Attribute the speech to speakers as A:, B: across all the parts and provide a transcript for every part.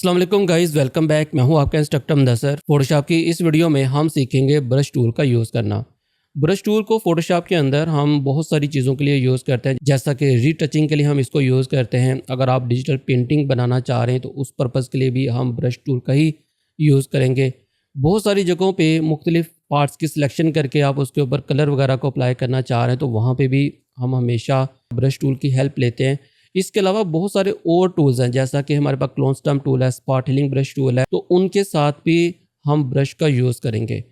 A: अस्सलाम वालेकुम guys, welcome back. मैं हूं आपका इंस्ट्रक्टर मुदस्सर। फोटोशॉप की इस वीडियो में हम सीखेंगे ब्रश टूल का यूज़ करना। ब्रश टूल को फोटोशॉप के अंदर हम बहुत सारी चीज़ों के लिए यूज़ करते हैं, जैसा कि रीटचिंग के लिए हम इसको यूज़ करते हैं। अगर आप डिजिटल पेंटिंग बनाना चाह रहे हैं तो उस पर्पज़ के लिए भी हम ब्रश टूल का ही यूज़ करेंगे। बहुत सारी जगहों पर मुख्तलिफ पार्ट्स की सिलेक्शन करके आप उसके ऊपर कलर वगैरह को अप्लाई करना चाह रहे हैं तो वहाँ पर भी हम हमेशा ब्रश टूल की हेल्प लेते हैं। इसके अलावा बहुत सारे और टूल्स हैं, जैसा कि हमारे पास क्लोन स्टम्प टूल है, स्पॉट हीलिंग ब्रश टूल है, तो उनके साथ भी हम ब्रश का यूज़ करेंगे।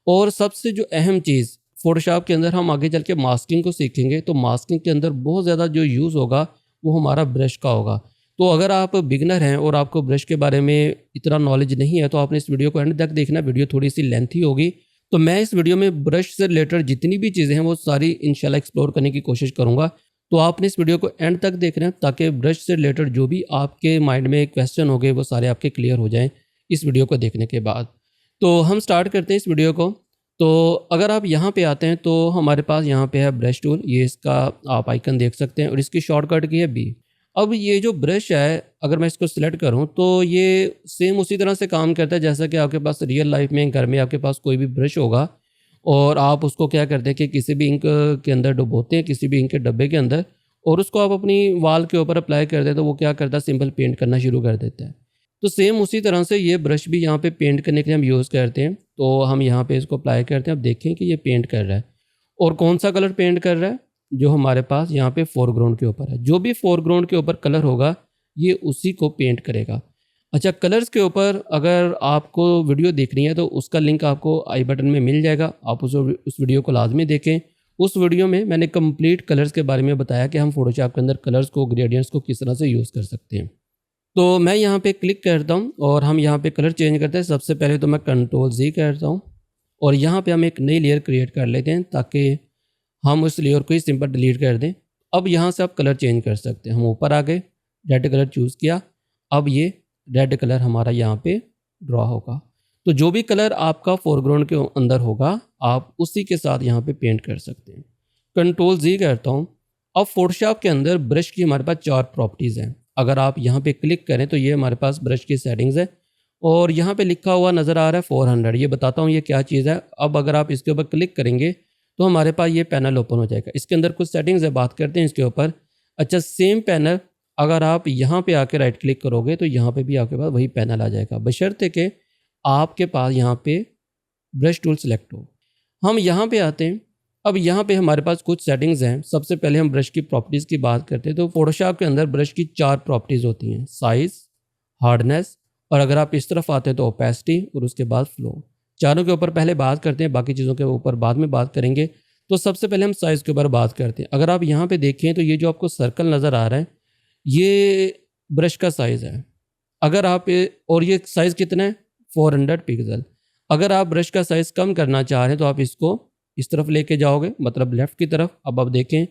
A: और सबसे जो अहम चीज़ फोटोशॉप के अंदर हम आगे चल के मास्किंग को सीखेंगे, तो मास्किंग के अंदर बहुत ज़्यादा जो यूज़ होगा वो हमारा ब्रश का होगा। तो अगर आप बिगनर हैं और आपको ब्रश के बारे में इतना नॉलेज नहीं है तो आपने इस वीडियो को एंड तक देखना। वीडियो थोड़ी सी लेंथी होगी, तो मैं इस वीडियो में ब्रश से रिलेटेड जितनी भी चीज़ें हैं वो सारी इंशाल्लाह एक्सप्लोर करने की कोशिश करूँगा। तो आपने इस वीडियो को एंड तक देखना है ताकि ब्रश से रिलेटेड जो भी आपके माइंड में क्वेश्चन हो गए वो सारे आपके क्लियर हो जाएं इस वीडियो को देखने के बाद। तो हम स्टार्ट करते हैं इस वीडियो को। तो अगर आप यहाँ पे आते हैं तो हमारे पास यहाँ पे है ब्रश टूल, ये इसका आप आइकन देख सकते हैं और इसकी शॉर्टकट की है बी। अब ये जो ब्रश है, अगर मैं इसको सिलेक्ट करूँ तो ये सेम उसी तरह से काम करता है जैसा कि आपके पास रियल लाइफ में घर में आपके पास कोई भी ब्रश होगा और आप उसको क्या करते हैं कि किसी भी इंक के अंदर डुबोते हैं, किसी भी इंक के डब्बे के अंदर, और उसको आप अपनी वाल के ऊपर अप्लाई कर दें तो वो क्या करता है, सिंपल पेंट करना शुरू कर देता है। तो सेम उसी तरह से ये ब्रश भी यहाँ पे पेंट करने के लिए हम यूज़ करते हैं। तो हम यहाँ पे इसको अप्लाई करते हैं। अब देखें कि ये पेंट कर रहा है और कौन सा कलर पेंट कर रहा है, जो हमारे पास यहाँ पे फोरग्राउंड के ऊपर है। जो भी फोरग्राउंड के ऊपर कलर होगा ये उसी को पेंट करेगा। अच्छा, कलर्स के ऊपर अगर आपको वीडियो देखनी है तो उसका लिंक आपको आई बटन में मिल जाएगा, आप उस वीडियो को लाजमी देखें। उस वीडियो में मैंने कंप्लीट कलर्स के बारे में बताया कि हम फोटोशॉप के अंदर कलर्स को, ग्रेडियंट्स को किस तरह से यूज़ कर सकते हैं। तो मैं यहाँ पे क्लिक करता हूँ और हम यहाँ पे कलर चेंज करते हैं। सबसे पहले तो मैं Ctrl+Z करता हूँ और यहाँ पे हम एक नई लेयर क्रिएट कर लेते हैं ताकि हम उस लेयर को ही सिंपल डिलीट कर दें। अब यहाँ से आप कलर चेंज कर सकते हैं। हम ऊपर आ गए, रेड कलर चूज़ किया, अब ये रेड कलर हमारा यहाँ पे ड्रॉ होगा। तो जो भी कलर आपका फोरग्राउंड के अंदर होगा आप उसी के साथ यहाँ पे पेंट कर सकते हैं। Ctrl+Z करता हूँ। अब फोटोशॉप के अंदर ब्रश की हमारे पास 4 प्रॉपर्टीज़ हैं। अगर आप यहाँ पे क्लिक करें तो ये हमारे पास ब्रश की सेटिंग्स है और यहाँ पे लिखा हुआ नज़र आ रहा है 400। ये बताता हूँ ये क्या चीज़ है। अब अगर आप इसके ऊपर क्लिक करेंगे तो हमारे पास ये पैनल ओपन हो जाएगा। इसके अंदर कुछ सेटिंग्स है, बात करते हैं इसके ऊपर। अच्छा, सेम पैनल अगर आप यहाँ पे आके राइट क्लिक करोगे तो यहाँ पे भी आपके पास वही पैनल आ जाएगा, बशर्ते कि आपके पास यहाँ पे ब्रश टूल सेलेक्ट हो। हम यहाँ पे आते हैं। अब यहाँ पे हमारे पास कुछ सेटिंग्स हैं। सबसे पहले हम ब्रश की प्रॉपर्टीज़ की बात करते हैं तो फोटोशॉप के अंदर ब्रश की 4 प्रॉपर्टीज़ होती हैं, साइज़, हार्डनेस, और अगर आप इस तरफ आते हैं तो ओपेसिटी और उसके बाद फ्लो। चारों के ऊपर पहले बात करते हैं, बाकी चीज़ों के ऊपर बाद में बात करेंगे। तो सबसे पहले हम साइज़ के ऊपर बात करते हैं। अगर आप यहाँ पर देखें तो ये जो आपको सर्कल नज़र आ रहा है ये ब्रश का साइज़ है। अगर आप और ये साइज़ कितना है, 400 पिक्सल। अगर आप ब्रश का साइज़ कम करना चाह रहे हैं तो आप इसको इस तरफ लेके जाओगे, मतलब लेफ़्ट की तरफ। अब आप देखें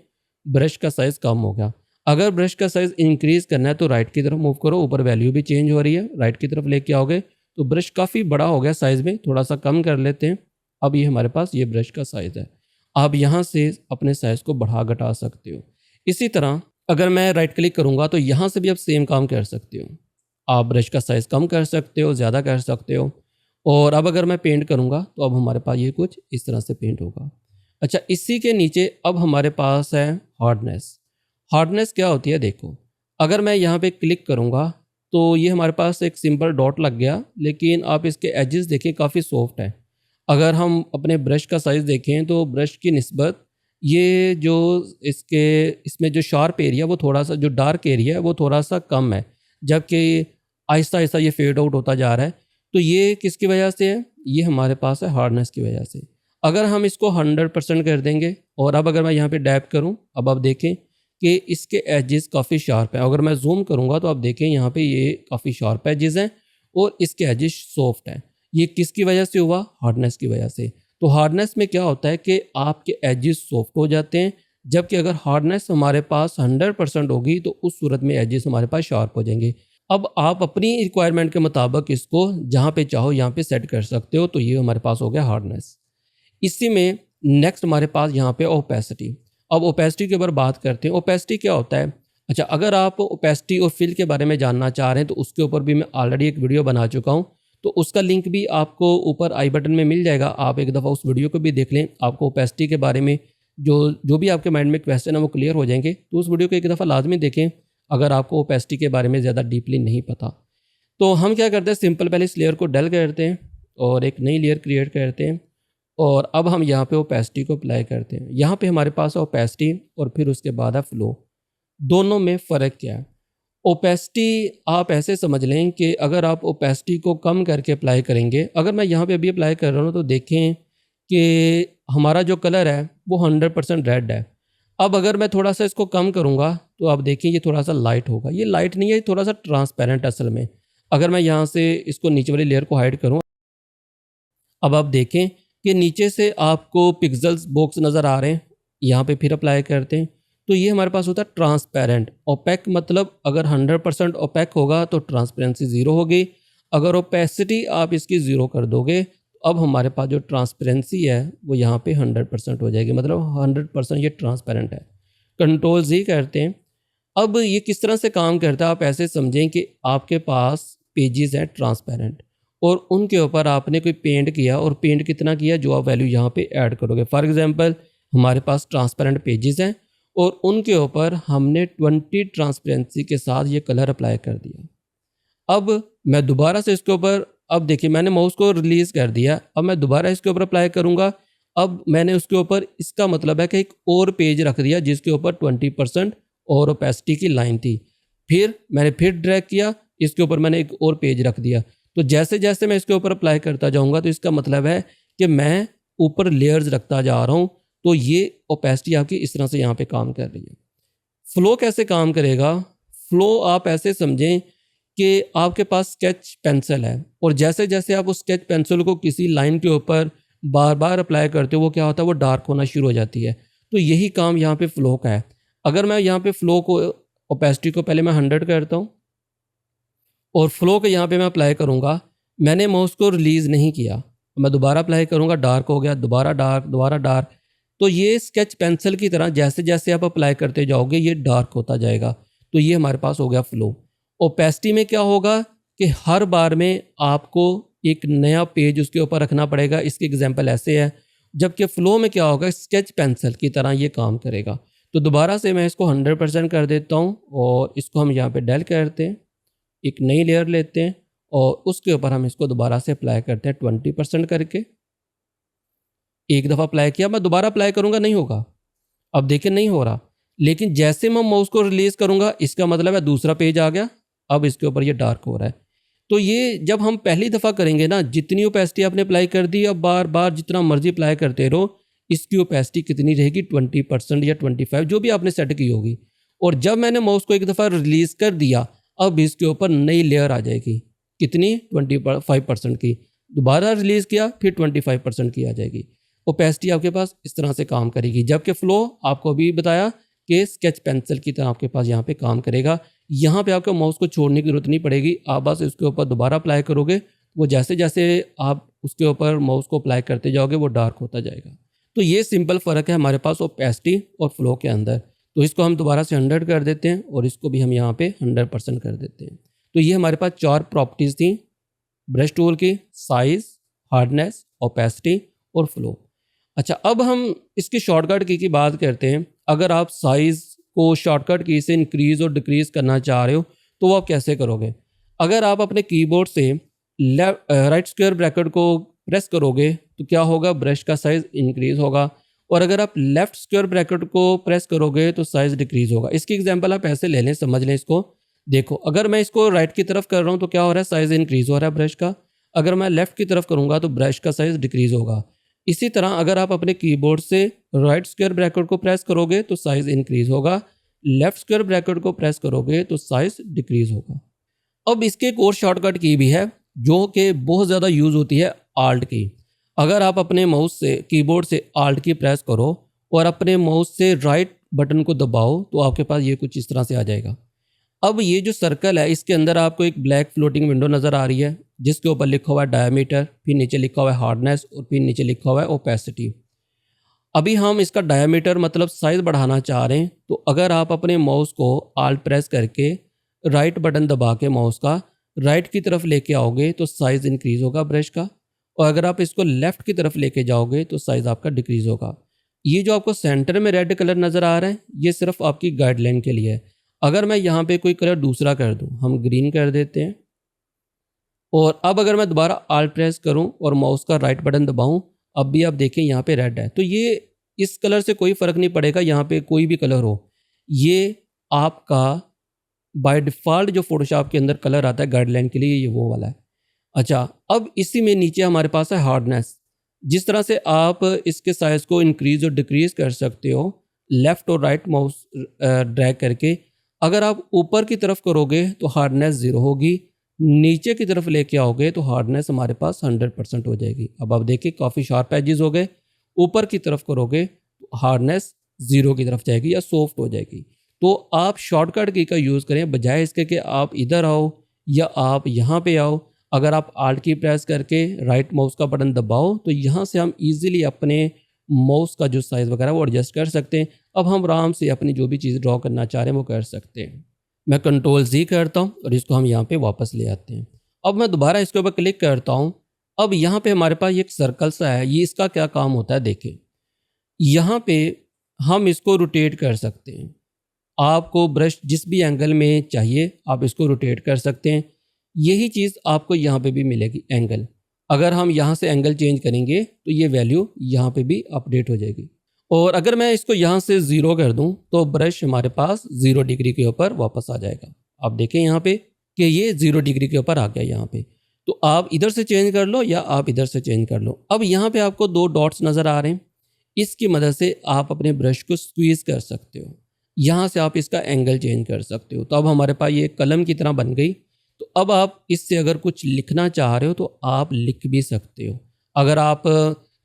A: ब्रश का साइज़ कम हो गया। अगर ब्रश का साइज़ इंक्रीज़ करना है तो राइट की तरफ मूव करो, ऊपर वैल्यू भी चेंज हो रही है, राइट की तरफ लेके आओगे तो ब्रश काफ़ी बड़ा हो गया साइज़ में, थोड़ा सा कम कर लेते हैं। अब ये हमारे पास ये ब्रश का साइज़ है। आप यहाँ से अपने साइज़ को बढ़ा घटा सकते हो। इसी तरह अगर मैं राइट क्लिक करूँगा तो यहाँ से भी आप सेम काम कर सकते हो। आप ब्रश का साइज़ कम कर सकते हो, ज़्यादा कर सकते हो। और अब अगर मैं पेंट करूँगा तो अब हमारे पास ये कुछ इस तरह से पेंट होगा। अच्छा, इसी के नीचे अब हमारे पास है हार्डनेस। हार्डनेस क्या होती है, देखो अगर मैं यहाँ पे क्लिक करूँगा तो ये हमारे पास एक सिंपल डॉट लग गया, लेकिन आप इसके एजेस देखें काफ़ी सॉफ्ट है। अगर हम अपने ब्रश का साइज़ देखें तो ब्रश की निस्बत ये जो इसमें जो शार्प एरिया वो थोड़ा सा, जो डार्क एरिया है वो थोड़ा सा कम है, जबकि आहिस्ता आहिस्ता ये फेड आउट होता जा रहा है। तो ये किसकी वजह से है, ये हमारे पास है हार्डनेस की वजह से। अगर हम इसको 100% कर देंगे और अब अगर मैं यहाँ पे डैप करूँ, अब आप देखें कि इसके एजेस काफ़ी शार्प है। अगर मैं जूम करूँगा तो आप देखें यहाँ पे ये काफ़ी शार्प एजेस हैं और इसके एजेस सॉफ्ट हैं। ये किसकी वजह से हुआ, हार्डनेस की वजह से। तो हार्डनेस में क्या होता है कि आपके एजेस सॉफ्ट हो जाते हैं, जबकि अगर हार्डनेस हमारे पास 100% होगी तो उस सूरत में एजेस हमारे पास शार्प हो जाएंगे। अब आप अपनी रिक्वायरमेंट के मुताबिक इसको जहाँ पे चाहो यहाँ पे सेट कर सकते हो। तो ये हमारे पास हो गया हार्डनेस। इसी में नेक्स्ट हमारे पास यहाँ पे ओपेसिटी। अब ओपेसिटी के ऊपर बात करते हैं। ओपेसिटी क्या होता है, अच्छा, अगर आप ओपेसिटी और फिल के बारे में जानना चाह रहे हैं तो उसके ऊपर भी मैं ऑलरेडी एक वीडियो बना चुका हूँ, तो उसका लिंक भी आपको ऊपर आई बटन में मिल जाएगा। आप एक दफ़ा उस वीडियो को भी देख लें, आपको ओपेसिटी के बारे में जो जो भी आपके माइंड में क्वेश्चन है वो क्लियर हो जाएंगे। तो उस वीडियो को एक दफ़ा लाजमी देखें अगर आपको ओपेसिटी के बारे में ज़्यादा डीपली नहीं पता। तो हम क्या करते हैं, सिंपल पहले इस लेयर को डल करते हैं और एक नई लेयर क्रिएट करते हैं और अब हम यहाँ पे ओपेसिटी को अप्लाई करते हैं। यहाँ पे हमारे पास है ओपेसिटी और फिर उसके बाद है फ्लो। दोनों में फ़र्क क्या है? ओपेसिटी आप ऐसे समझ लें कि अगर आप ओपेसिटी को कम करके अप्लाई करेंगे, अगर मैं यहाँ पे अभी अप्लाई कर रहा हूँ तो देखें कि हमारा जो कलर है वो 100% रेड है। अब अगर मैं थोड़ा सा इसको कम करूँगा तो आप देखें ये थोड़ा सा लाइट होगा। ये लाइट नहीं है, ये थोड़ा सा ट्रांसपेरेंट असल में। अगर मैं यहाँ से इसको नीचे वाली लेयर को हाइड करूँ, अब आप देखें कि नीचे से आपको पिक्सेल्स बॉक्स नज़र आ रहे हैं। यहाँ पे फिर अप्लाई करते हैं तो ये हमारे पास होता है ट्रांसपेरेंट। ओपेक मतलब अगर 100% ओपेक होगा तो ट्रांसपेरेंसी ज़ीरो होगी। अगर ओपेसिटी आप इसकी ज़ीरो कर दोगे तो अब हमारे पास जो ट्रांसपेरेंसी है वो यहाँ पे 100% हो जाएगी, मतलब 100% ये ट्रांसपेरेंट है। कंट्रोल जी करते हैं। अब ये किस तरह से काम करता है, आप ऐसे समझें कि आपके पास पेजेस हैं ट्रांसपेरेंट और उनके ऊपर आपने कोई पेंट किया और पेंट कितना किया जो आप वैल्यू यहाँ पे ऐड करोगे। फॉर एग्जांपल हमारे पास ट्रांसपेरेंट पेजेस हैं और उनके ऊपर हमने 20 ट्रांसपेरेंसी के साथ ये कलर अप्लाई कर दिया। अब मैं दोबारा से इसके ऊपर, अब देखिए मैंने माउस को रिलीज़ कर दिया, अब मैं दोबारा इसके ऊपर अप्लाई करूँगा। अब मैंने उसके ऊपर, इसका मतलब है कि एक और पेज रख दिया जिसके ऊपर 20% और ओपेसिटी की लाइन थी। फिर मैंने फिर ड्रैग किया, इसके ऊपर मैंने एक और पेज रख दिया। तो जैसे जैसे मैं इसके ऊपर अप्लाई करता जाऊँगा तो इसका मतलब है कि मैं ऊपर लेयर्स रखता जा रहा हूँ। तो ये ओपेसिटी आपकी इस तरह से यहाँ पे काम कर रही है। फ्लो कैसे काम करेगा? फ्लो आप ऐसे समझें कि आपके पास स्केच पेंसिल है और जैसे जैसे आप उस स्केच पेंसिल को किसी लाइन के ऊपर बार बार अप्लाई करते हो वो क्या होता है, वो डार्क होना शुरू हो जाती है। तो यही काम यहाँ पे फ्लो का है। अगर मैं यहाँ पे फ्लो को, ओपेसिटी को पहले मैं 100 करता हूँ और फ्लो को यहाँ पे मैं अप्लाई करूँगा, मैंने माउस को रिलीज़ नहीं किया, मैं दोबारा अप्लाई करूँगा, डार्क हो गया, दोबारा डार्क, दोबारा डार्क। तो ये स्केच पेंसिल की तरह जैसे जैसे आप अप्लाई करते जाओगे ये डार्क होता जाएगा। तो ये हमारे पास हो गया फ्लो। ओपेसिटी में क्या होगा कि हर बार में आपको एक नया पेज उसके ऊपर रखना पड़ेगा। इसकी एग्जांपल ऐसे है, जबकि फ्लो में क्या होगा, स्केच पेंसिल की तरह ये काम करेगा। तो दोबारा से मैं इसको 100% कर देता हूँ और इसको हम यहाँ पे डेल करते हैं, एक नई लेयर लेते हैं और उसके ऊपर हम इसको दोबारा से अप्लाई करते हैं 20% करके। एक दफ़ा अप्लाई किया, मैं दोबारा अप्लाई करूँगा नहीं होगा। अब देखिए नहीं हो रहा, लेकिन जैसे मैं माउस को रिलीज़ करूँगा इसका मतलब है दूसरा पेज आ गया, अब इसके ऊपर ये डार्क हो रहा है। तो ये जब हम पहली दफ़ा करेंगे ना, जितनी ओपेसिटी आपने अप्लाई कर दी, अब बार बार जितना मर्जी अप्लाई करते रहो, इसकी ओपेसिटी कितनी रहेगी, 20% या 25 जो भी आपने सेट की होगी। और जब मैंने माउस को एक दफ़ा रिलीज़ कर दिया, अब इसके ऊपर नई लेयर आ जाएगी, कितनी, 25% की। दोबारा रिलीज़ किया, फिर 25% की आ जाएगी। ओपेसिटी आपके पास इस तरह से काम करेगी। जबकि फ्लो आपको अभी बताया कि स्केच पेंसिल की तरह आपके पास यहाँ पे काम करेगा। यहाँ पे आपको माउस को छोड़ने की जरूरत नहीं पड़ेगी, आप बस इसके ऊपर दोबारा अप्लाई करोगे, वो जैसे जैसे आप उसके ऊपर माउस को अप्लाई करते जाओगे वो डार्क होता जाएगा। तो ये सिंपल फ़र्क है हमारे पास ओपेसिटी और फ्लो के अंदर। तो इसको हम दोबारा से 100 कर देते हैं और इसको भी हम यहाँ पे 100% कर देते हैं। तो ये हमारे पास 4 प्रॉपर्टीज़ थी ब्रश टूल की, साइज़, हार्डनेस, ओपेसिटी और फ्लो। अच्छा, अब हम इसकी शॉर्टकट की बात करते हैं। अगर आप साइज़ को शॉर्टकट की से इंक्रीज़ और डिक्रीज़ करना चाह रहे हो तो वो आप कैसे करोगे? अगर आप अपने कीबोर्ड से राइट स्क्वायर ब्रैकेट को प्रेस करोगे तो क्या होगा, ब्रश का साइज़ इंक्रीज़ होगा, और अगर आप लेफ़्ट स्क्वायर ब्रैकेट को प्रेस करोगे तो साइज़ डिक्रीज़ होगा। इसकी एग्जांपल आप ऐसे ले लें, समझ लें इसको। देखो, अगर मैं इसको राइट की तरफ कर रहा हूँ तो क्या हो रहा है, साइज़ इंक्रीज़ हो रहा है ब्रश का। अगर मैं लेफ़्ट की तरफ करूँगा तो ब्रश का साइज़ डिक्रीज़ होगा। इसी तरह अगर आप अपने कीबोर्ड से राइट स्क्वायर ब्रैकेट को प्रेस करोगे तो साइज़ इंक्रीज़ होगा, लेफ़्ट स्क्वायर ब्रैकेट को प्रेस करोगे तो साइज़ डिक्रीज़ होगा। अब इसके एक और शॉर्टकट की भी है जो कि बहुत ज़्यादा यूज़ होती है, आल्ट की। अगर आप अपने माउस से, कीबोर्ड से आल्ट की प्रेस करो और अपने माउस से राइट बटन को दबाओ तो आपके पास ये कुछ इस तरह से आ जाएगा। अब ये जो सर्कल है इसके अंदर आपको एक ब्लैक फ्लोटिंग विंडो नज़र आ रही है जिसके ऊपर लिखा हुआ है डायमीटर, फिर नीचे लिखा हुआ है हार्डनेस और फिर नीचे लिखा हुआ है ओपेसिटी। अभी हम इसका डायमीटर मतलब साइज़ बढ़ाना चाह रहे हैं, तो अगर आप अपने माउस को आल्ट प्रेस करके राइट बटन दबा के माउस का राइट की तरफ लेके आओगे तो साइज़ इंक्रीज़ होगा ब्रश का, और अगर आप इसको लेफ़्ट की तरफ लेके जाओगे तो साइज़ आपका डिक्रीज़ होगा। ये जो आपको सेंटर में रेड कलर नज़र आ रहा है, ये सिर्फ आपकी गाइडलाइन के लिए है। अगर मैं यहाँ पे कोई कलर दूसरा कर दूँ, हम ग्रीन कर देते हैं, और अब अगर मैं दोबारा आल्ट प्रेस करूं और माउस का राइट बटन दबाऊं, अब भी आप देखें यहाँ पे रेड है। तो ये इस कलर से कोई फ़र्क नहीं पड़ेगा, यहाँ पे कोई भी कलर हो, ये आपका बाय डिफ़ॉल्ट जो फ़ोटोशॉप के अंदर कलर आता है गाइडलाइन के लिए, ये वो वाला है। अच्छा, अब इसी में नीचे हमारे पास है हार्डनेस। जिस तरह से आप इसके साइज़ को इंक्रीज़ और डिक्रीज़ कर सकते हो लेफ़्ट और राइट माउस ड्रैग करके, अगर आप ऊपर की तरफ करोगे तो हार्डनेस 0 होगी, नीचे की तरफ लेके आओगे तो हार्डनेस हमारे पास 100% हो जाएगी। अब आप देखिए काफ़ी शार्प एजेस हो गए, ऊपर की तरफ करोगे तो हार्डनेस 0 की तरफ जाएगी या सॉफ्ट हो जाएगी। तो आप शॉर्टकट की का यूज़ करें, बजाय इसके कि आप इधर आओ या आप यहाँ पे आओ। अगर आप आल्ट की प्रेस करके राइट माउस का बटन दबाओ तो यहाँ से हम ईज़िली अपने माउस का जो साइज़ वगैरह वो एडजस्ट कर सकते हैं। अब हम आराम से अपनी जो भी चीज़ ड्रॉ करना चाह रहे हैं वो कर सकते हैं। मैं कंट्रोल Z करता हूँ और इसको हम यहाँ पे वापस ले आते हैं। अब मैं दोबारा इसके ऊपर क्लिक करता हूँ। अब यहाँ पे हमारे पास एक सर्कल सा है, ये इसका क्या काम होता है देखिए। यहाँ पे हम इसको रोटेट कर सकते हैं। आपको ब्रश जिस भी एंगल में चाहिए आप इसको रोटेट कर सकते हैं। यही चीज़ आपको यहाँ पे भी मिलेगी एंगल। अगर हम यहाँ से एंगल चेंज करेंगे तो ये वैल्यू यहाँ पे भी अपडेट हो जाएगी। और अगर मैं इसको यहाँ से 0 कर दूँ तो ब्रश हमारे पास 0 डिग्री के ऊपर वापस आ जाएगा। आप देखें यहाँ पे कि ये 0 डिग्री के ऊपर आ गया यहाँ पे। तो आप इधर से चेंज कर लो या आप इधर से चेंज कर लो। अब यहाँ पे आपको 2 डॉट्स नज़र आ रहे हैं, इसकी मदद से आप अपने ब्रश को स्क्वीज़ कर सकते हो। यहाँ से आप इसका एंगल चेंज कर सकते हो। तो अब हमारे पास ये कलम की तरह बन गई। तो अब आप इससे अगर कुछ लिखना चाह रहे हो तो आप लिख भी सकते हो। अगर आप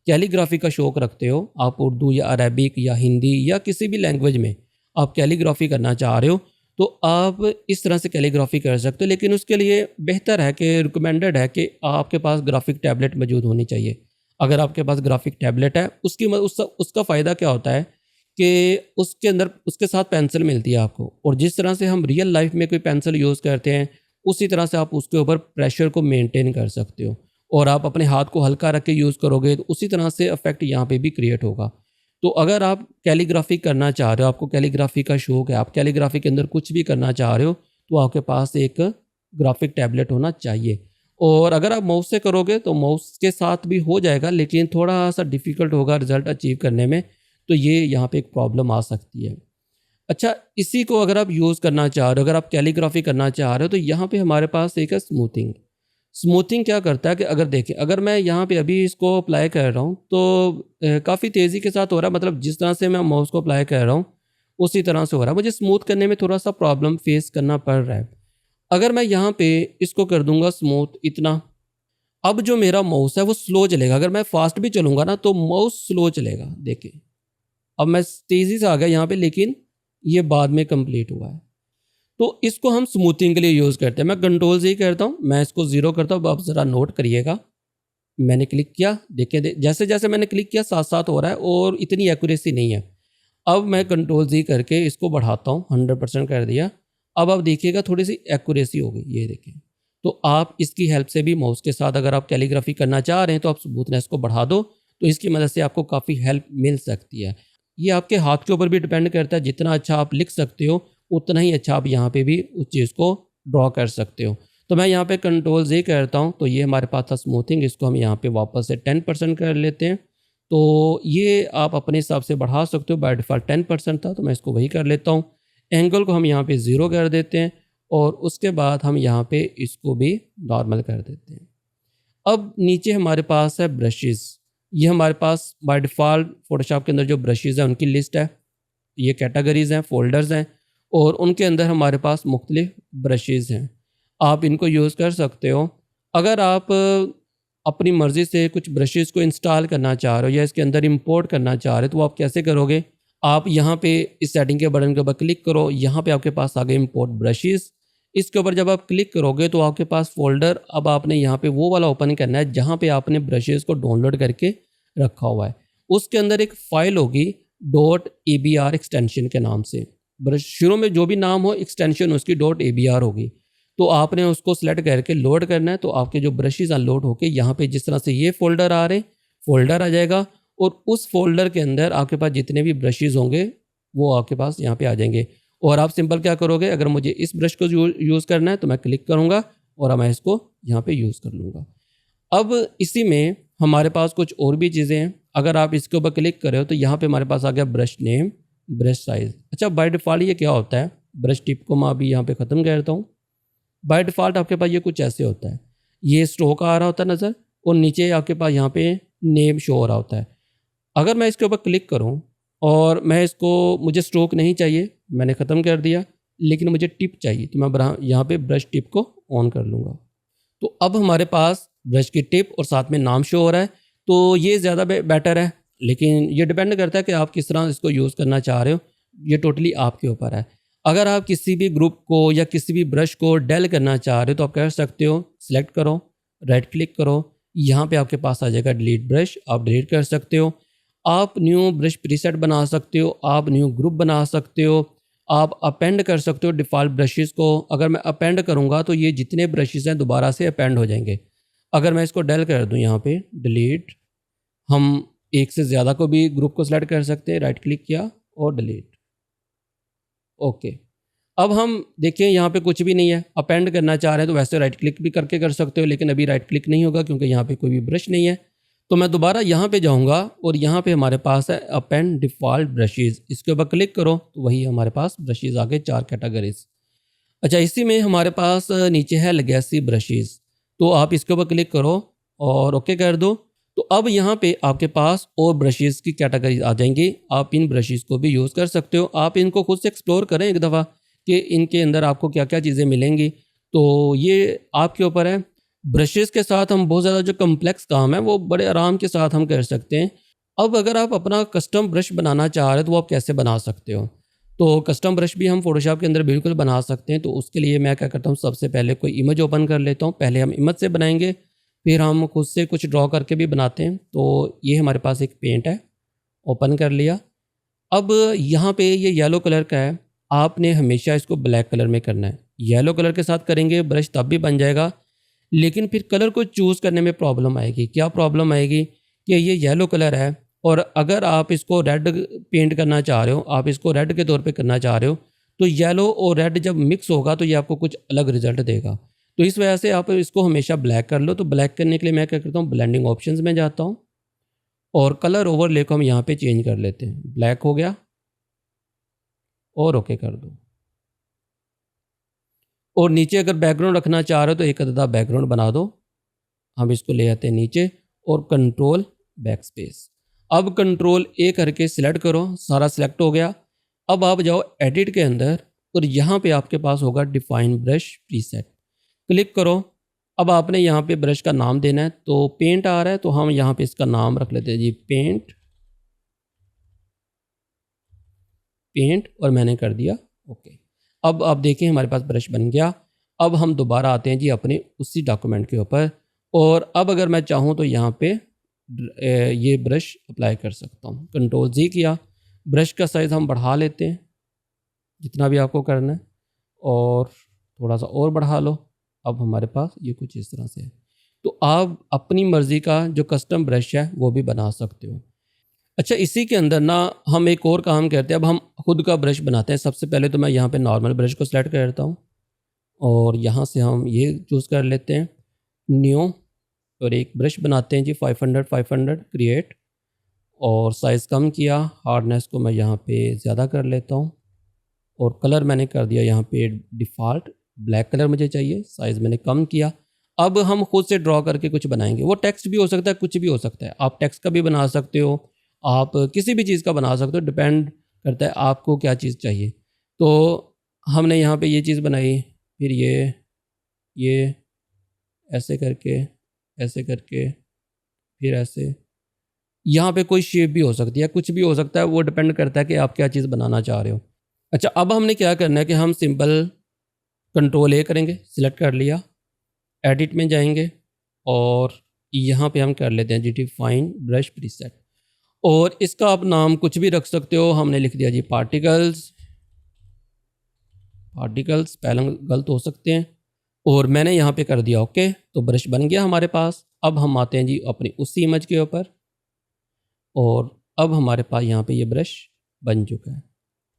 A: कैलीग्राफी का शौक़ रखते हो, आप उर्दू या अरबिक या हिंदी या किसी भी लैंग्वेज में आप कैलीग्राफी करना चाह रहे हो तो आप इस तरह से कैलीग्राफी कर सकते हो। लेकिन उसके लिए बेहतर है कि रिकमेंडेड है कि आपके पास ग्राफिक टैबलेट मौजूद होनी चाहिए। अगर आपके पास ग्राफिक टैबलेट है उसका फ़ायदा क्या होता है कि उसके अंदर उसके साथ पेंसिल मिलती है आपको, और जिस तरह से हम रियल लाइफ में कोई पेंसिल यूज़ करते हैं उसी तरह से आप उसके ऊपर प्रेशर को मेंटेन कर सकते हो। और आप अपने हाथ को हल्का रख के यूज़ करोगे तो उसी तरह से इफेक्ट यहाँ पे भी क्रिएट होगा। तो अगर आप कैलीग्राफी करना चाह रहे हो, आपको कैलीग्राफी का शौक़ है, आप कैलीग्राफी के अंदर कुछ भी करना चाह रहे हो तो आपके पास एक ग्राफिक टैबलेट होना चाहिए। और अगर आप माउस से करोगे तो माउस के साथ भी हो जाएगा, लेकिन थोड़ा सा डिफ़िकल्ट होगा रिज़ल्ट अचीव करने में। तो ये यहाँ पे एक प्रॉब्लम आ सकती है। अच्छा, इसी को अगर आप यूज़ करना चाह रहे हो, अगर आप कैलीग्राफी करना चाह रहे हो तो यहाँ पे हमारे पास एक है स्मूथिंग। स्मूथिंग क्या करता है कि अगर देखें, अगर मैं यहाँ पे अभी इसको अप्लाई कर रहा हूँ तो काफ़ी तेज़ी के साथ हो रहा है, मतलब जिस तरह से मैं माउस को अप्लाई कर रहा हूँ उसी तरह से हो रहा है। मुझे स्मूथ करने में थोड़ा सा प्रॉब्लम फेस करना पड़ रहा है। अगर मैं यहाँ पे इसको कर दूंगा स्मूथ इतना, अब जो मेरा माउस है वो स्लो चलेगा। अगर मैं फास्ट भी चलूँगा ना तो माउस स्लो चलेगा। देखिए अब मैं तेज़ी से आ गया यहाँ पे, लेकिन ये बाद में कंप्लीट हुआ है। तो इसको हम स्मूथिंग के लिए यूज़ करते हैं। मैं कंट्रोल से ही करता हूँ, मैं इसको 0 करता हूँ। आप ज़रा नोट करिएगा, मैंने क्लिक किया, देखिए जैसे जैसे मैंने क्लिक किया साथ साथ हो रहा है और इतनी एक्यूरेसी नहीं है। अब मैं कंट्रोल Z करके इसको बढ़ाता हूँ, 100% कर दिया। अब आप देखिएगा थोड़ी सी एक्यूरेसी हो गई, ये देखिए। तो आप इसकी हेल्प से भी माउस के साथ अगर आप कैलीग्राफी करना चाह रहे हैं तो आप स्मूथनेस को बढ़ा दो, तो इसकी मदद से आपको काफ़ी हेल्प मिल सकती है। ये आपके हाथ के ऊपर भी डिपेंड करता है, जितना अच्छा आप लिख सकते हो उतना ही अच्छा आप यहाँ पे भी उस चीज़ को ड्रॉ कर सकते हो। तो मैं यहाँ पे कंट्रोल Z करता हूँ, तो ये हमारे पास था स्मूथिंग। इसको हम यहाँ पे वापस से 10% कर लेते हैं। तो ये आप अपने हिसाब से बढ़ा सकते हो, बाय डिफ़ॉल्ट 10% था तो मैं इसको वही कर लेता हूँ। एंगल को हम यहाँ पे 0 कर देते हैं और उसके बाद हम यहाँ पे इसको भी नॉर्मल कर देते हैं। अब नीचे हमारे पास है ब्रशेज़। ये हमारे पास बाय डिफ़ॉल्ट फ़ोटोशॉप के अंदर जो ब्रशेज़ हैं उनकी लिस्ट है। ये कैटेगरीज़ हैं, फ़ोल्डर्स हैं और उनके अंदर हमारे पास मुख्तलिफ ब्रशेज़ हैं। आप इनको यूज़ कर सकते हो। अगर आप अपनी मर्ज़ी से कुछ ब्रशेज़ को इंस्टॉल करना चाह रहे हो या इसके अंदर इंपोर्ट करना चाह रहे हो तो आप कैसे करोगे? आप यहाँ पे इस सेटिंग के बटन के ऊपर क्लिक करो, यहाँ पे आपके पास आ गए इंपोर्ट ब्रशेज़। इसके ऊपर जब आप क्लिक करोगे तो आपके पास फ़ोल्डर, अब आपने यहाँ पे वो वाला ओपन करना है जहाँ पे आपने ब्रशेज़ को डाउनलोड करके रखा हुआ है। उसके अंदर एक फ़ाइल होगी .abr एक्सटेंशन के नाम से। ब्रश शुरू में जो भी नाम हो एक्सटेंशन उसकी .abr होगी। तो आपने उसको सेलेक्ट करके लोड करना है, तो आपके जो ब्रशेज़ अनलोड होके यहाँ पे जिस तरह से ये फ़ोल्डर आ रहे, फ़ोल्डर आ जाएगा और उस फ़ोल्डर के अंदर आपके पास जितने भी ब्रशेज़ होंगे वो आपके पास यहाँ पे आ जाएंगे। और आप सिंपल क्या करोगे, अगर मुझे इस ब्रश को यूज़ करना है तो मैं क्लिक करूँगा और मैं इसको यहाँ पे यूज़ कर लूँगा। अब इसी में हमारे पास कुछ और भी चीज़ें हैं। अगर आप इसके ऊपर क्लिक करें तो यहाँ पे हमारे पास आ गया ब्रश नेम, ब्रश साइज़। अच्छा, बाय डिफ़ॉल्ट ये क्या होता है, ब्रश टिप को मैं अभी यहाँ पे ख़त्म कर देता हूँ। बाय डिफ़ॉल्ट आपके पास ये कुछ ऐसे होता है, ये स्ट्रोक आ रहा होता है नज़र, और नीचे आपके पास यहाँ पे नेम शो हो रहा होता है। अगर मैं इसके ऊपर क्लिक करूँ और मैं इसको, मुझे स्ट्रोक नहीं चाहिए, मैंने ख़त्म कर दिया, लेकिन मुझे टिप चाहिए, तो मैं यहाँ पे ब्रश टिप को ऑन कर लूँगा। तो अब हमारे पास ब्रश की टिप और साथ में नाम शो हो रहा है, तो ये ज़्यादा बेटर है। लेकिन ये डिपेंड करता है कि आप किस तरह इसको यूज़ करना चाह रहे हो, ये टोटली आपके ऊपर है। अगर आप किसी भी ग्रुप को या किसी भी ब्रश को डेल करना चाह रहे हो तो आप कर सकते हो, सिलेक्ट करो, राइट क्लिक करो, यहाँ पे आपके पास आ जाएगा डिलीट ब्रश, आप डिलीट कर सकते हो। आप न्यू ब्रश प्रीसेट बना सकते हो, आप न्यू ग्रुप बना सकते हो, आप अपेंड कर सकते हो डिफ़ॉल्ट ब्रशेज़ को। अगर मैं अपेंड करूँगा तो ये जितने ब्रशेज़ हैं दोबारा से अपेंड हो जाएंगे। अगर मैं इसको डेल कर दूँ यहाँ पे डिलीट, हम एक से ज़्यादा को भी ग्रुप को सिलेक्ट कर सकते हैं, राइट क्लिक किया और डिलीट, ओके। अब हम देखिए यहाँ पे कुछ भी नहीं है, अपेंड करना चाह रहे हैं तो वैसे राइट क्लिक भी करके कर सकते हो, लेकिन अभी राइट क्लिक नहीं होगा क्योंकि यहाँ पे कोई भी ब्रश नहीं है। तो मैं दोबारा यहाँ पे जाऊँगा और यहाँ पे हमारे पास है अपेंड डिफ़ॉल्ट ब्रशेज़, इसके ऊपर क्लिक करो तो वही हमारे पास ब्रशेज़ आ गए, 4 कैटेगरीज। अच्छा, इसी में हमारे पास नीचे है लेगेसी ब्रशेज़, तो आप इसके ऊपर क्लिक करो और ओके कर दो। तो अब यहाँ पे आपके पास और ब्रशेज़ की कैटेगरी आ जाएंगी, आप इन ब्रशेज़ को भी यूज़ कर सकते हो। आप इनको खुद से एक्सप्लोर करें एक दफ़ा कि इनके अंदर आपको क्या क्या चीज़ें मिलेंगी, तो ये आपके ऊपर है। ब्रशेज़ के साथ हम बहुत ज़्यादा जो कम्प्लेक्स काम है वो बड़े आराम के साथ हम कर सकते हैं। अब अगर आप अपना कस्टम ब्रश बनाना चाह रहे हो तो वो आप कैसे बना सकते हो, तो कस्टम ब्रश भी हम फ़ोटोशॉप के अंदर बिल्कुल बना सकते हैं। तो उसके लिए मैं क्या करता हूँ, सबसे पहले कोई इमेज ओपन कर लेता हूँ, पहले हम इमेज से बनाएंगे, फिर हम खुद से कुछ ड्रॉ करके भी बनाते हैं। तो ये हमारे पास एक पेंट है, ओपन कर लिया। अब यहाँ पे ये येलो कलर का है, आपने हमेशा इसको ब्लैक कलर में करना है। येलो कलर के साथ करेंगे ब्रश तब भी बन जाएगा, लेकिन फिर कलर को चूज़ करने में प्रॉब्लम आएगी। क्या प्रॉब्लम आएगी कि ये येलो कलर है और अगर आप इसको रेड पेंट करना चाह रहे हो, आप इसको रेड के तौर पे करना चाह रहे हो, तो येलो और रेड जब मिक्स होगा तो ये आपको कुछ अलग रिजल्ट देगा। तो इस वजह से आप इसको हमेशा ब्लैक कर लो। तो ब्लैक करने के लिए मैं क्या करता हूँ, ब्लेंडिंग ऑप्शंस में जाता हूँ और कलर ओवरले को हम यहाँ पे चेंज कर लेते हैं, ब्लैक हो गया और ओके कर दो। और नीचे अगर बैकग्राउंड रखना चाह रहे हो तो एक अददा बैकग्राउंड बना दो। हम इसको ले आते हैं नीचे और कंट्रोल बैक स्पेस। अब कंट्रोल ए करके सिलेक्ट करो, सारा सिलेक्ट हो गया। अब आप जाओ एडिट के अंदर और यहाँ पे आपके पास होगा डिफाइन ब्रश प्रीसेट, क्लिक करो। अब आपने यहाँ पे ब्रश का नाम देना है, तो पेंट आ रहा है तो हम यहाँ पे इसका नाम रख लेते हैं जी, पेंट और मैंने कर दिया ओके। अब आप देखें हमारे पास ब्रश बन गया। अब हम दोबारा आते हैं जी अपने उसी डॉक्यूमेंट के ऊपर, और अब अगर मैं चाहूँ तो यहाँ पे ये ब्रश अप्लाई कर सकता हूँ। कंट्रोल जी किया, ब्रश का साइज़ हम बढ़ा लेते हैं जितना भी आपको करना है, और थोड़ा सा और बढ़ा लो। अब हमारे पास ये कुछ इस तरह से है। तो आप अपनी मर्ज़ी का जो कस्टम ब्रश है वो भी बना सकते हो। अच्छा, इसी के अंदर ना हम एक और काम करते हैं, अब हम खुद का ब्रश बनाते हैं। सबसे पहले तो मैं यहाँ पे नॉर्मल ब्रश को सेलेक्ट करता हूँ और यहाँ से हम ये चूज़ कर लेते हैं न्यू, और एक ब्रश बनाते हैं जी 500 क्रिएट, और साइज़ कम किया, हार्डनेस को मैं यहाँ पे ज़्यादा कर लेता हूँ, और कलर मैंने कर दिया यहाँ पे डिफ़ॉल्ट ब्लैक कलर मुझे चाहिए, साइज़ मैंने कम किया। अब हम खुद से ड्रॉ करके कुछ बनाएंगे, वो टेक्स्ट भी हो सकता है, कुछ भी हो सकता है। आप टेक्स्ट का भी बना सकते हो, आप किसी भी चीज़ का बना सकते हो, डिपेंड करता है आपको क्या चीज़ चाहिए। तो हमने यहाँ पे ये चीज़ बनाई, फिर ये ऐसे करके फिर ऐसे, यहाँ पे कोई शेप भी हो सकती है, कुछ भी हो सकता है, वो डिपेंड करता है कि आप क्या चीज़ बनाना चाह रहे हो। अच्छा, अब हमने क्या करना है कि हम सिंपल कंट्रोल ए करेंगे, सिलेक्ट कर लिया, एडिट में जाएंगे और यहाँ पे हम कर लेते हैं जी डिफाइन ब्रश प्रीसेट। और इसका आप नाम कुछ भी रख सकते हो। हमने लिख दिया जी पार्टिकल्स, स्पेलिंग गलत हो सकते हैं, और मैंने यहाँ पे कर दिया ओके। तो ब्रश बन गया हमारे पास। अब हम आते हैं जी अपनी उसी इमेज के ऊपर, और अब हमारे पास यहाँ पे ये ब्रश बन चुका है।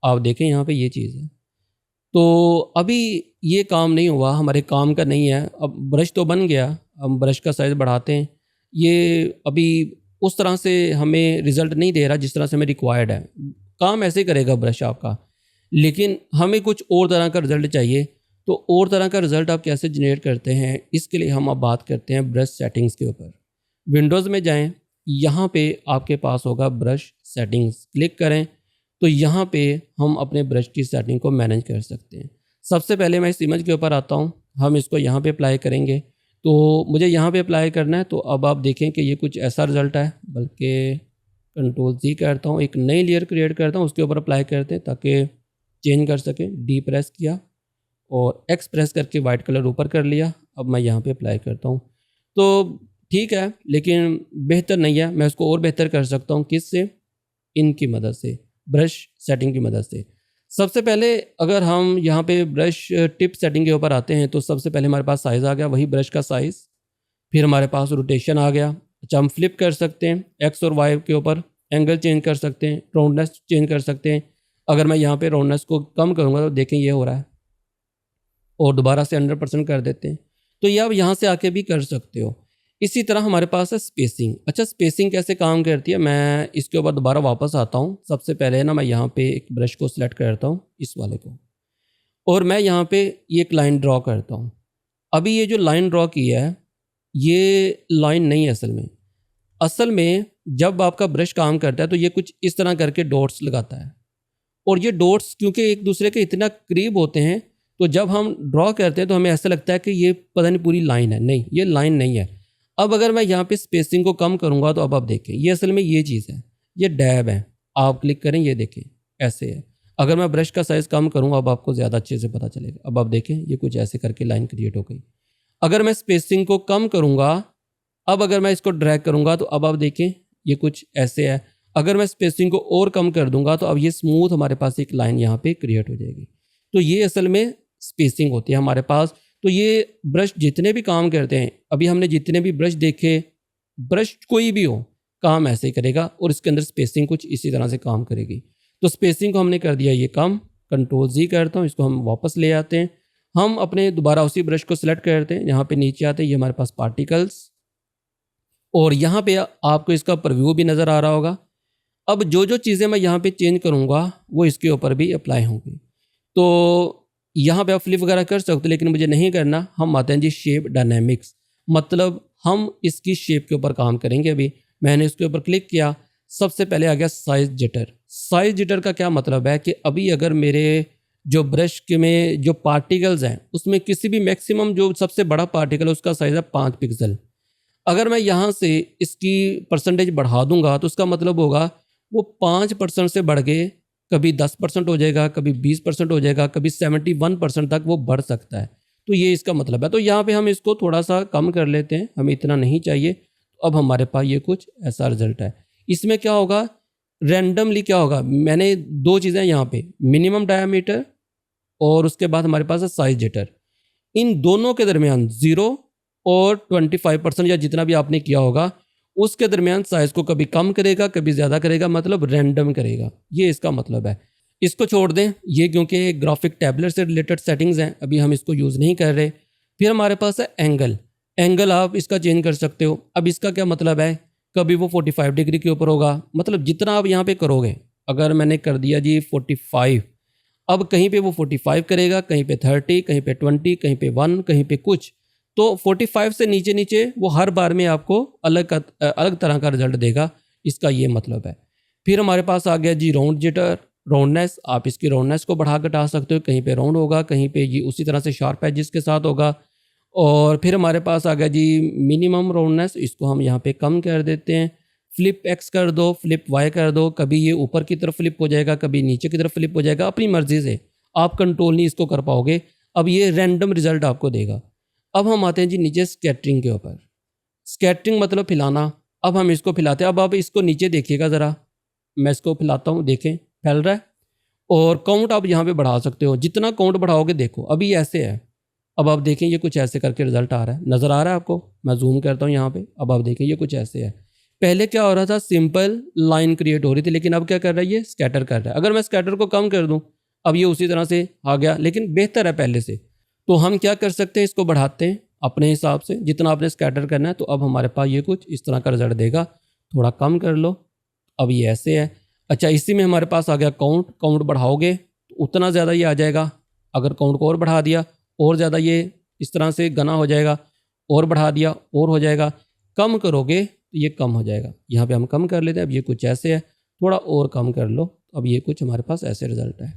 A: आप देखें यहाँ पे ये चीज़ है। तो अभी ये काम नहीं हुआ, हमारे काम का नहीं है। अब ब्रश तो बन गया, हम ब्रश का साइज़ बढ़ाते हैं। ये अभी उस तरह से हमें रिज़ल्ट नहीं दे रहा जिस तरह से हमें रिक्वायर्ड है। काम ऐसे ही करेगा ब्रश आपका, लेकिन हमें कुछ और तरह का रिज़ल्ट चाहिए। तो और तरह का रिज़ल्ट आप कैसे जनरेट करते हैं, इसके लिए हम अब बात करते हैं ब्रश सेटिंग्स के ऊपर। विंडोज़ में जाएं, यहाँ पे आपके पास होगा ब्रश सेटिंग्स, क्लिक करें तो यहाँ पे हम अपने ब्रश की सेटिंग को मैनेज कर सकते हैं। सबसे पहले मैं इस इमेज के ऊपर आता हूँ, हम इसको यहाँ पे अप्लाई करेंगे। तो मुझे यहाँ पे अप्लाई करना है, तो अब आप देखें कि ये कुछ ऐसा रिज़ल्ट है। बल्कि Ctrl+Z करता हूँ, एक नई लेयर क्रिएट करता हूँ, उसके ऊपर अप्लाई करते हैं ताकि चेंज कर सकें। डी प्रेस किया और एक्स प्रेस करके वाइट कलर ऊपर कर लिया। अब मैं यहाँ पे अप्लाई करता हूँ, तो ठीक है, लेकिन बेहतर नहीं है। मैं उसको और बेहतर कर सकता हूँ। किससे? इनकी मदद से, ब्रश सेटिंग की मदद से। सबसे पहले अगर हम यहाँ पे ब्रश टिप सेटिंग के ऊपर आते हैं, तो सबसे पहले हमारे पास साइज़ आ गया, वही ब्रश का साइज़। फिर हमारे पास रोटेशन आ गया। अच्छा, हम फ्लिप कर सकते हैं, एक्स और वाई के ऊपर एंगल चेंज कर सकते हैं, राउंडनेस चेंज कर सकते हैं। अगर मैं यहाँ पे राउंडनेस को कम करूँगा तो देखें ये हो रहा है, और दोबारा से 100% कर देते हैं। तो ये आप यहाँ से आके भी कर सकते हो। इसी तरह हमारे पास है स्पेसिंग। अच्छा, स्पेसिंग कैसे काम करती है, मैं इसके ऊपर दोबारा वापस आता हूँ। सबसे पहले ना मैं यहाँ पे एक ब्रश को सिलेक्ट करता हूँ, इस वाले को, और मैं यहाँ पे ये एक लाइन ड्रॉ करता हूँ। अभी ये जो लाइन ड्रॉ की है, ये लाइन नहीं है असल में जब आपका ब्रश काम करता है तो ये कुछ इस तरह करके डॉट्स लगाता है, और ये डॉट्स क्योंकि एक दूसरे के इतना करीब होते हैं, तो जब हम ड्रॉ करते हैं तो हमें ऐसा लगता है कि ये पता नहीं पूरी लाइन है। नहीं, ये लाइन नहीं है। अब अगर मैं यहाँ पे स्पेसिंग को कम करूँगा तो अब आप देखें, ये असल में ये चीज़ है, ये डैब है। आप क्लिक करें, ये देखें ऐसे है। अगर मैं ब्रश का साइज़ कम करूँगा, अब आपको ज़्यादा अच्छे से पता चलेगा। अब आप देखें, ये कुछ ऐसे करके लाइन क्रिएट हो गई। अगर मैं स्पेसिंग को कम करूँगा, अब अगर मैं इसको ड्रैग करूँगा तो अब आप देखें ये कुछ ऐसे है। अगर मैं स्पेसिंग को और कम कर दूंगा तो अब ये स्मूथ हमारे पास एक लाइन यहाँ पे क्रिएट हो जाएगी। तो ये असल में स्पेसिंग होती है हमारे पास। तो ये ब्रश जितने भी काम करते हैं, अभी हमने जितने भी ब्रश देखे, ब्रश कोई भी हो काम ऐसे ही करेगा, और इसके अंदर स्पेसिंग कुछ इसी तरह से काम करेगी। तो स्पेसिंग को हमने कर दिया ये कम। Ctrl+Z करता हूँ, इसको हम वापस ले आते हैं। हम अपने दोबारा उसी ब्रश को सिलेक्ट करते हैं, यहाँ पे नीचे आते हैं, ये हमारे पास पार्टिकल्स, और यहाँ पे आपको इसका प्रीव्यू भी नज़र आ रहा होगा। अब जो जो चीज़ें मैं यहाँ पे चेंज करूँगा वो इसके ऊपर भी अप्लाई होंगी। तो यहाँ पे आप फ्लिप वगैरह कर सकते हो, लेकिन मुझे नहीं करना। हम आते हैं जी शेप डायनेमिक्स, मतलब हम इसकी शेप के ऊपर काम करेंगे। अभी मैंने इसके ऊपर क्लिक किया, सबसे पहले आ गया साइज जिटर। साइज जिटर का क्या मतलब है कि अभी अगर मेरे जो ब्रश के में जो पार्टिकल्स हैं उसमें किसी भी मैक्सिमम जो सबसे बड़ा पार्टिकल है उसका साइज़ है 5 पिक्सल। अगर मैं यहाँ से इसकी परसेंटेज बढ़ा दूंगा तो उसका मतलब होगा वो 5% से बढ़ के कभी 10% हो जाएगा, कभी 20% हो जाएगा, कभी 71% तक वो बढ़ सकता है। तो ये इसका मतलब है। तो यहाँ पे हम इसको थोड़ा सा कम कर लेते हैं, हमें इतना नहीं चाहिए। तो अब हमारे पास ये कुछ ऐसा रिजल्ट है। इसमें क्या होगा, रैंडमली क्या होगा, मैंने दो चीज़ें यहाँ पे, मिनिमम डायामीटर और उसके बाद हमारे पास है साइज जिटर। इन दोनों के दरमियान 0 और 25% या जितना भी आपने किया होगा उसके दरमियान साइज को कभी कम करेगा, कभी ज़्यादा करेगा, मतलब रैंडम करेगा। ये इसका मतलब है। इसको छोड़ दें, ये क्योंकि ग्राफिक टैबलेट से रिलेटेड सेटिंग्स हैं, अभी हम इसको यूज़ नहीं कर रहे। फिर हमारे पास है एंगल। एंगल आप इसका चेंज कर सकते हो। अब इसका क्या मतलब है, कभी वो 45 डिग्री के ऊपर होगा, मतलब जितना आप यहाँ पे करोगे। अगर मैंने कर दिया जी 45, अब कहीं पे वो 45 करेगा, कहीं पे 30, कहीं पे 20, कहीं पे 1, कहीं पे कुछ। तो 45 से नीचे नीचे वो हर बार में आपको अलग तरह का रिजल्ट देगा, इसका ये मतलब है। फिर हमारे पास आ गया जी राउंड जिटर, राउंडनेस। आप इसकी राउंडनेस को बढ़ा घटा सकते हो, कहीं पे राउंड होगा, कहीं पे ये उसी तरह से शार्प एजेस के साथ होगा। और फिर हमारे पास आ गया जी मिनिमम राउंडनेस, इसको हम यहाँ पे कम कर देते हैं। फ्लिप एक्स कर दो, फ्लिप वाई कर दो, कभी ये ऊपर की तरफ फ्लिप हो जाएगा, कभी नीचे की तरफ फ्लिप हो जाएगा, अपनी मर्जी से आप कंट्रोल नहीं इसको कर पाओगे। अब ये रैंडम रिजल्ट आपको देगा। अब हम आते हैं जी नीचे स्कैटरिंग के ऊपर। स्कैटरिंग मतलब फैलाना। अब हम इसको फैलाते हैं। अब आप इसको नीचे देखिएगा ज़रा, मैं इसको फैलाता हूँ, देखें फैल रहा है। और काउंट आप यहाँ पे बढ़ा सकते हो, जितना काउंट बढ़ाओगे देखो अभी ऐसे है। अब आप देखें ये कुछ ऐसे करके रिजल्ट आ रहा है, नज़र आ रहा है आपको? मैं जूम करता हूँ यहाँ पे, अब आप देखें ये कुछ ऐसे है। पहले क्या हो रहा था, सिंपल लाइन क्रिएट हो रही थी, लेकिन अब क्या कर रहा है, ये स्कैटर कर रहा है। अगर मैं स्कैटर को कम कर दूँ, अब ये उसी तरह से आ गया, लेकिन बेहतर है पहले से। तो हम क्या कर सकते हैं, इसको बढ़ाते हैं अपने हिसाब से, जितना आपने स्कैटर करना है। तो अब हमारे पास ये कुछ इस तरह का रिजल्ट देगा। थोड़ा कम कर लो, अब ये ऐसे है। अच्छा, इसी में हमारे पास आ गया काउंट। काउंट बढ़ाओगे तो उतना ज़्यादा ये आ जाएगा। अगर काउंट को और बढ़ा दिया, और ज़्यादा ये इस तरह से घना हो जाएगा। और बढ़ा दिया और हो जाएगा। कम करोगे तो ये कम हो जाएगा। यहाँ पे हम कम कर लेते हैं। अब ये कुछ ऐसे है, थोड़ा और कम कर लो, अब ये कुछ हमारे पास ऐसे रिजल्ट है।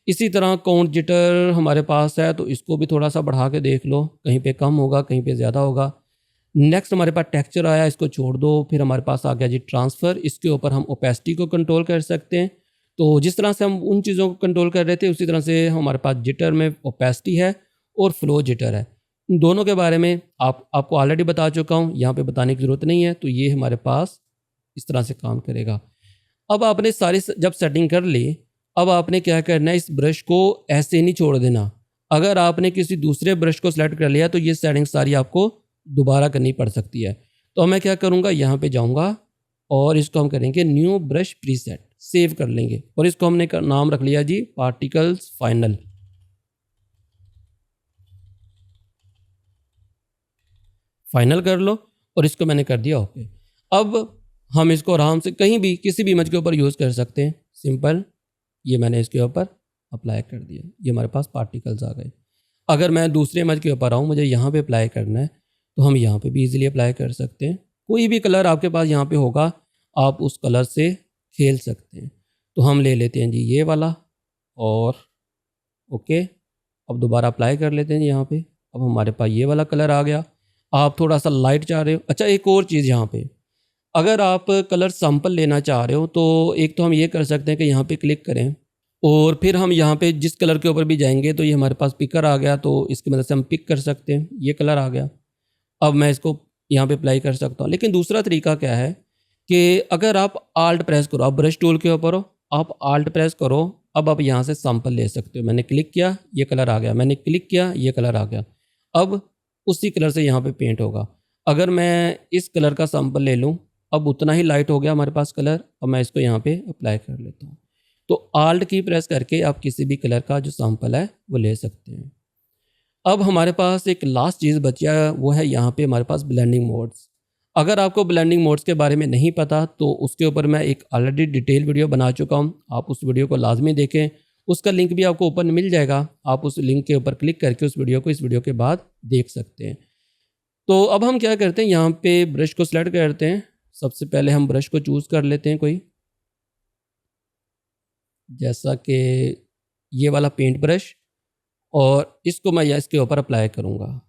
A: इसी तरह काउंट जिटर हमारे पास है, तो इसको भी थोड़ा सा बढ़ा के देख लो, कहीं पे कम होगा, कहीं पे ज़्यादा होगा। नेक्स्ट हमारे पास टेक्सचर आया, इसको छोड़ दो। फिर हमारे पास आ गया जी ट्रांसफ़र। इसके ऊपर हम ओपेसिटी को कंट्रोल कर सकते हैं। तो जिस तरह से हम उन चीज़ों को कंट्रोल कर रहे थे, उसी तरह से हमारे पास जिटर में ओपेसिटी है और फ्लो जिटर है। इन दोनों के बारे में आपको ऑलरेडी बता चुका हूँ, यहाँ पे बताने की ज़रूरत नहीं है। तो ये हमारे पास इस तरह से काम करेगा। अब आपने सारी जब सेटिंग कर ली, अब आपने क्या करना है, इस ब्रश को ऐसे नहीं छोड़ देना। अगर आपने किसी दूसरे ब्रश को सिलेक्ट कर लिया तो ये सेटिंग सारी आपको दोबारा करनी पड़ सकती है। तो मैं क्या करूँगा, यहाँ पे जाऊँगा और इसको हम करेंगे न्यू ब्रश प्रीसेट, सेव कर लेंगे। और इसको हमने नाम रख लिया जी पार्टिकल्स फाइनल। फाइनल कर लो और इसको मैंने कर दिया ओके। अब हम इसको आराम से कहीं भी किसी भी इमेज के ऊपर यूज़ कर सकते हैं। सिंपल, ये मैंने इसके ऊपर अप्लाई कर दिया, ये हमारे पास पार्टिकल्स आ गए। अगर मैं दूसरे इमेज के ऊपर आऊँ, मुझे यहाँ पे अप्लाई करना है, तो हम यहाँ पे भी इजीली अप्लाई कर सकते हैं। कोई भी कलर आपके पास यहाँ पे होगा, आप उस कलर से खेल सकते हैं। तो हम ले लेते हैं जी ये वाला और ओके। अब दोबारा अप्लाई कर लेते हैं यहाँ पे। अब हमारे पास ये वाला कलर आ गया। आप थोड़ा सा लाइट चाह रहे हो, अच्छा एक और चीज़ यहाँ पे, अगर आप कलर सैंपल लेना चाह रहे हो, तो एक तो हम ये कर सकते हैं कि यहाँ पे क्लिक करें और फिर हम यहाँ पे जिस कलर के ऊपर भी जाएंगे तो ये हमारे पास पिकर आ गया, तो इसकी मदद से हम पिक कर सकते हैं। ये कलर आ गया, अब मैं इसको यहाँ पे अप्लाई कर सकता हूँ। लेकिन दूसरा तरीका क्या है कि अगर आप आल्ट प्रेस करो, आप ब्रश टूल के ऊपर हो, आप आल्ट प्रेस करो, अब आप यहाँ से सैंपल ले सकते हो। मैंने क्लिक किया, ये कलर आ गया, मैंने क्लिक किया, ये कलर आ गया। अब उसी कलर से यहाँ पे पेंट होगा। अगर मैं इस कलर का सैंपल ले लूँ, अब उतना ही लाइट हो गया हमारे पास कलर, अब मैं इसको यहाँ पे अप्लाई कर लेता हूँ। तो आल्ट की प्रेस करके आप किसी भी कलर का जो सैंपल है वो ले सकते हैं। अब हमारे पास एक लास्ट चीज़ बचा, वो है यहाँ पे हमारे पास ब्लेंडिंग मोड्स। अगर आपको ब्लेंडिंग मोड्स के बारे में नहीं पता तो उसके ऊपर मैं एक ऑलरेडी डिटेल वीडियो बना चुका हूँ, आप उस वीडियो को लाजमी देखें। उसका लिंक भी आपको ऊपर मिल जाएगा, आप उस लिंक के ऊपर क्लिक करके उस वीडियो को इस वीडियो के बाद देख सकते हैं। तो अब हम क्या करते हैं, यहाँ पे ब्रश को सिलेक्ट करते हैं। सबसे पहले हम ब्रश को चूज़ कर लेते हैं कोई, जैसा कि ये वाला पेंट ब्रश, और इसको मैं इसके ऊपर अप्लाई करूँगा।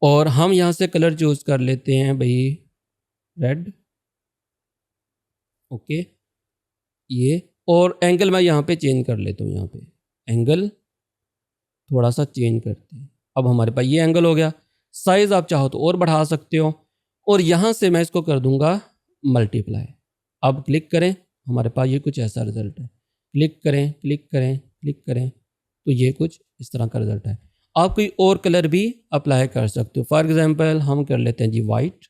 A: और हम यहाँ से कलर चूज़ कर लेते हैं भाई रेड, ओके ये। और एंगल मैं यहाँ पे चेंज कर लेता हूँ, यहाँ पे एंगल थोड़ा सा चेंज करते हैं। अब हमारे पास ये एंगल हो गया। साइज़ आप चाहो तो और बढ़ा सकते हो, और यहाँ से मैं इसको कर दूँगा मल्टीप्लाई। अब क्लिक करें, हमारे पास ये कुछ ऐसा रिज़ल्ट है। क्लिक करें, क्लिक करें, क्लिक करें, तो ये कुछ इस तरह का रिज़ल्ट है। आप कोई और कलर भी अप्लाई कर सकते हो। फॉर एग्जांपल हम कर लेते हैं जी वाइट।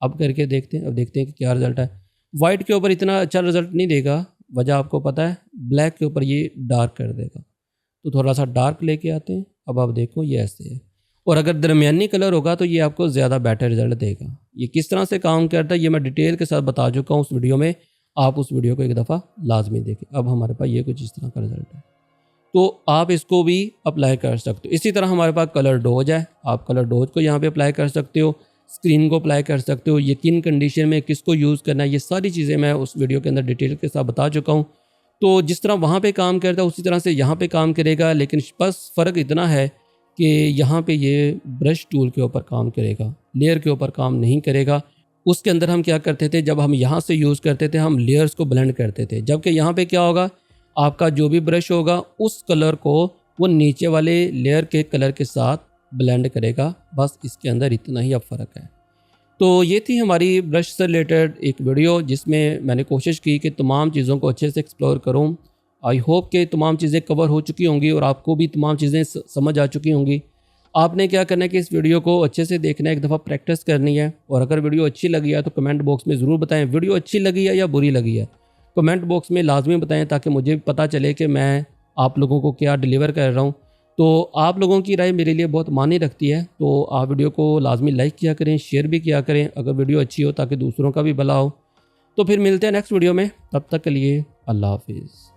A: अब करके देखते हैं, अब देखते हैं कि क्या रिज़ल्ट है। वाइट के ऊपर इतना अच्छा रिज़ल्ट नहीं देगा, वजह आपको पता है, ब्लैक के ऊपर ये डार्क कर देगा। तो थोड़ा सा डार्क लेके आते हैं। अब आप देखो ये ऐसे है, और अगर दरमियानी कलर होगा तो ये आपको ज़्यादा बेटर रिज़ल्ट देगा। ये किस तरह से काम करता है ये मैं डिटेल के साथ बता चुका हूँ उस वीडियो में, आप उस वीडियो को एक दफ़ा लाजमी देखें। अब हमारे पास ये कुछ इस तरह का रिज़ल्ट है, तो आप इसको भी अप्लाई कर सकते हो। इसी तरह हमारे पास कलर डोज है, आप कलर डोज को यहाँ पे अप्लाई कर सकते हो, स्क्रीन को अप्लाई कर सकते हो, ये किन कंडीशन में किसको यूज़ करना है, ये सारी चीज़ें मैं उस वीडियो के अंदर डिटेल के साथ बता चुका हूँ। तो जिस तरह वहाँ पे काम करता है उसी तरह से यहाँ पे काम करेगा, लेकिन बस फ़र्क इतना है कि यहाँ पे ये ब्रश टूल के ऊपर काम करेगा, लेयर के ऊपर काम नहीं करेगा। उसके अंदर हम क्या करते थे, जब हम यहाँ से यूज़ करते थे हम लेयर्स को ब्लेंड करते थे, जबकि यहाँ पे क्या होगा, आपका जो भी ब्रश होगा उस कलर को वो नीचे वाले लेयर के कलर के साथ ब्लेंड करेगा। बस इसके अंदर इतना ही अब फ़र्क है। तो ये थी हमारी ब्रश से रिलेटेड एक वीडियो जिसमें मैंने कोशिश की कि तमाम चीज़ों को अच्छे से एक्सप्लोर करूं। आई होप कि तमाम चीज़ें कवर हो चुकी होंगी और आपको भी तमाम चीज़ें समझ आ चुकी होंगी। आपने क्या करना है कि इस वीडियो को अच्छे से देखना है, एक दफ़ा प्रैक्टिस करनी है। और अगर वीडियो अच्छी लगी है तो कमेंट बॉक्स में ज़रूर बताएं वीडियो अच्छी लगी है या बुरी लगी है। कमेंट बॉक्स में लाजमी बताएं ताकि मुझे पता चले कि मैं आप लोगों को क्या डिलीवर कर रहा हूँ। तो आप लोगों की राय मेरे लिए बहुत मायने रखती है। तो आप वीडियो को लाजमी लाइक किया करें, शेयर भी किया करें अगर वीडियो अच्छी हो, ताकि दूसरों का भी भला हो। तो फिर मिलते हैं नेक्स्ट वीडियो में, तब तक के लिए अल्लाह हाफिज़।